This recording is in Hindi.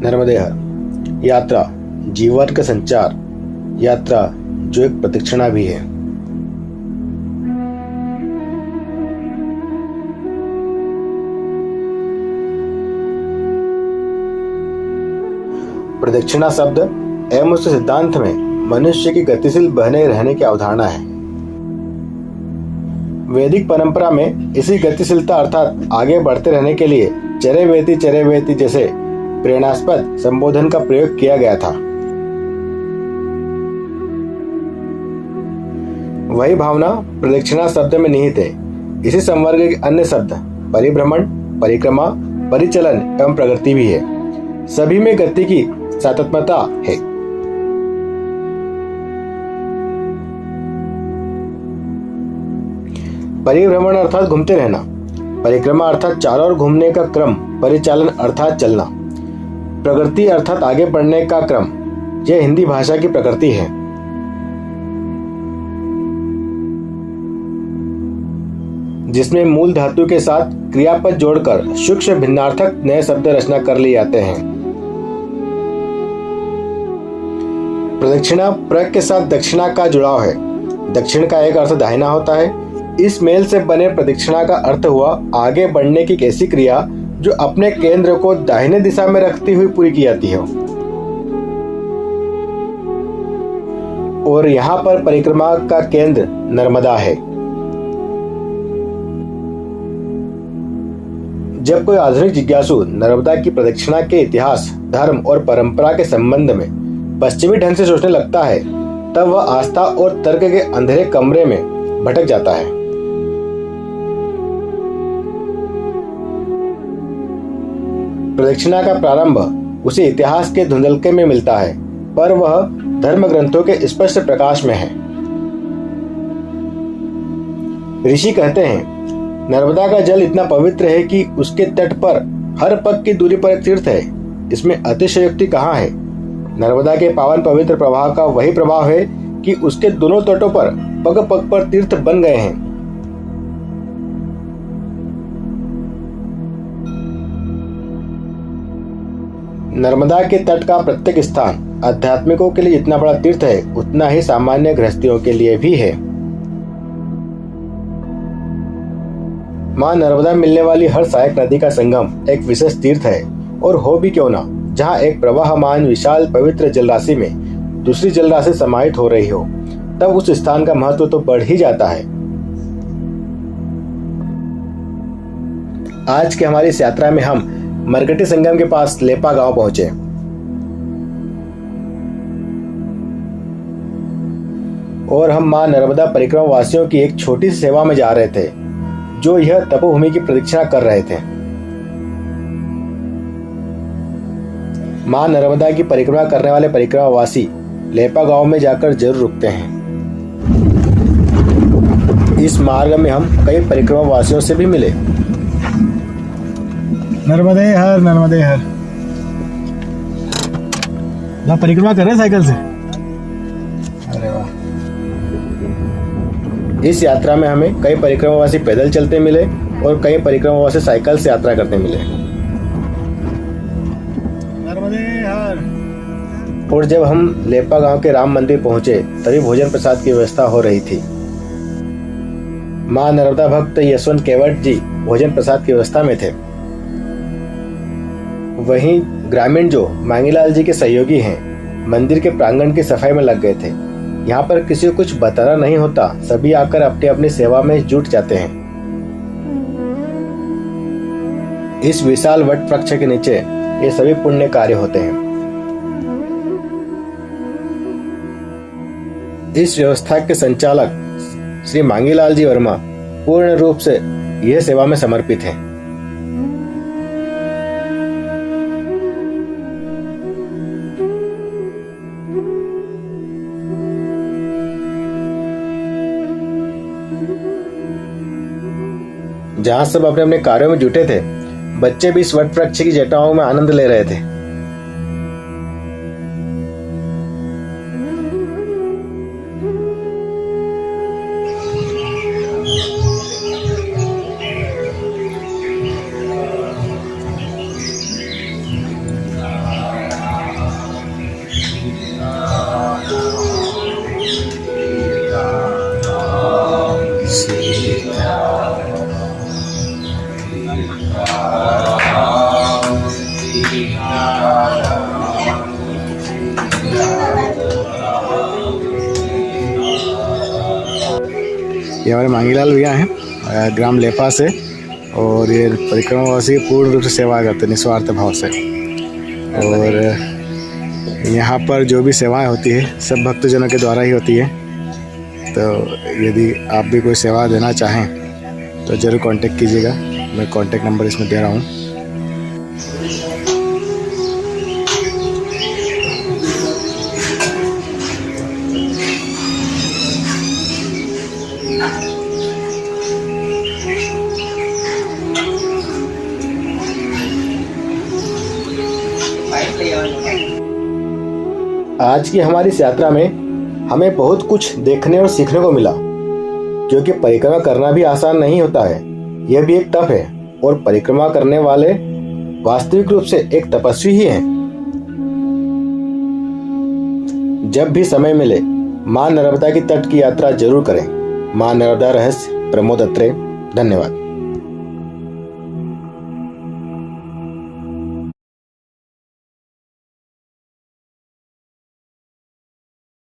नर्मदे हर। यात्रा जीवन का संचार, यात्रा जो एक प्रदक्षिणा भी है। प्रदक्षिणा शब्द एवं उसके सिद्धांत में मनुष्य की गतिशील बने रहने की अवधारणा है। वैदिक परंपरा में इसी गतिशीलता अर्थात आगे बढ़ते रहने के लिए चरेवेति जैसे प्रेरणास्पद संबोधन का प्रयोग किया गया था। वही भावना प्रदक्षिणा शब्द में निहित है। इसी संवर्ग के अन्य शब्द परिभ्रमण, परिक्रमा, परिचलन एवं प्रगति भी है। सभी में गति की सातत्यता है। परिभ्रमण अर्थात घूमते रहना, परिक्रमा अर्थात चारों ओर घूमने का क्रम, परिचालन अर्थात चलना, प्रगति अर्थात आगे बढ़ने का क्रम। यह हिंदी भाषा की प्रकृति है। जिसमें मूल धातु के साथ क्रियापद जोड़कर सूक्ष्म भिन्नार्थक नए शब्द रचना कर लिए जाते हैं। प्रदक्षिणा प्रग के साथ दक्षिणा का जुड़ाव है। दक्षिण का एक अर्थ दाहिना होता है। इस मेल से बने प्रदक्षिणा का अर्थ हुआ आगे बढ़ने की एक ऐसी क्रिया जो अपने केंद्र को दाहिने दिशा में रखती हुई पूरी की जाती है। और यहाँ पर परिक्रमा का केंद्र नर्मदा है। जब कोई आधुनिक जिज्ञासु नर्मदा की प्रदक्षिणा के इतिहास, धर्म और परंपरा के संबंध में पश्चिमी ढंग से सोचने लगता है, तब वह आस्था और तर्क के अंधेरे कमरे में भटक जाता है। प्रदक्षिणा का प्रारंभ उसे इतिहास के धुंधलके में मिलता है, पर वह धर्म ग्रंथों के स्पष्ट प्रकाश में है। ऋषि कहते हैं, नर्मदा का जल इतना पवित्र है कि उसके तट पर हर पग की दूरी पर एक तीर्थ है। इसमें अतिशयोक्ति कहाँ है? नर्मदा के पावन पवित्र प्रवाह का वही प्रभाव है कि उसके दोनों तटों पर पग पग पर तीर्थ बन गए हैं। नर्मदा के तट का प्रत्येक स्थान आध्यात्मिकों के लिए जितना बड़ा तीर्थ है, उतना ही सामान्य गृहस्थियों के लिए भी है। मां नर्मदा मिलने वाली हर सहायक नदी का संगम एक विशेष तीर्थ है, और हो भी क्यों ना, जहां एक प्रवाहमान विशाल पवित्र जलराशि में दूसरी जलराशि समाहित हो रही हो, तब उस स्थान का महत्व तो बढ़ ही जाता है। आज की हमारी इस यात्रा में हम मरकटी संगम के पास लेपा गांव पहुंचे। और हम मां नर्मदा परिक्रमा वासियों की एक छोटी सी सेवा में जा रहे थे, जो यह तपोभूमि की प्रतीक्षा कर रहे थे। मां नर्मदा की परिक्रमा करने वाले परिक्रमावासी लेपा गांव में जाकर जरूर रुकते हैं। इस मार्ग में हम कई परिक्रमावासियों से भी मिले। नर्मदे हर, नर्मदे हर। ना परिक्रमा कर रहे हैं साइकिल से। अरे वाह। इस यात्रा में हमें कई परिक्रमावासी पैदल चलते मिले और कई परिक्रमावासी साइकिल से यात्रा करते मिले। नर्मदे हर। और जब हम लेपा गांव के राम मंदिर पहुंचे, तभी भोजन प्रसाद की व्यवस्था हो रही थी। मां नर्मदा भक्त यशवंत केवट जी भोजन प्रसाद की व्यवस्था में थे। वहीं ग्रामीण जो मांगीलाल जी के सहयोगी हैं, मंदिर के प्रांगण की सफाई में लग गए थे। यहाँ पर किसी को कुछ बताना नहीं होता, सभी आकर अपनी अपनी सेवा में जुट जाते हैं। इस विशाल वट वृक्ष के नीचे ये सभी पुण्य कार्य होते हैं। इस व्यवस्था के संचालक श्री मांगीलाल जी वर्मा पूर्ण रूप से यह सेवा में समर्पित हैं। जहां सब अपने अपने कार्यों में जुटे थे, बच्चे भी इस वट वृक्ष की जटाओं में आनंद ले रहे थे। ये हमारे मांगीलाल भैया हैं ग्राम लेपा से, और ये परिक्रमावासी पूर्ण रूप से सेवा करते हैं निस्वार्थ भाव से। और यहाँ पर जो भी सेवाएं होती है सब भक्तजनों के द्वारा ही होती है। तो यदि आप भी कोई सेवा देना चाहें तो ज़रूर कांटेक्ट कीजिएगा। मैं कांटेक्ट नंबर इसमें दे रहा हूँ। आज की हमारी इस यात्रा में हमें बहुत कुछ देखने और सीखने को मिला, क्योंकि परिक्रमा करना भी आसान नहीं होता है। यह भी एक तप है, और परिक्रमा करने वाले वास्तविक रूप से एक तपस्वी ही हैं। जब भी समय मिले मां नर्मदा की तट की यात्रा जरूर करें। मां नर्मदा रहस्य, प्रमोद अत्रे। धन्यवाद।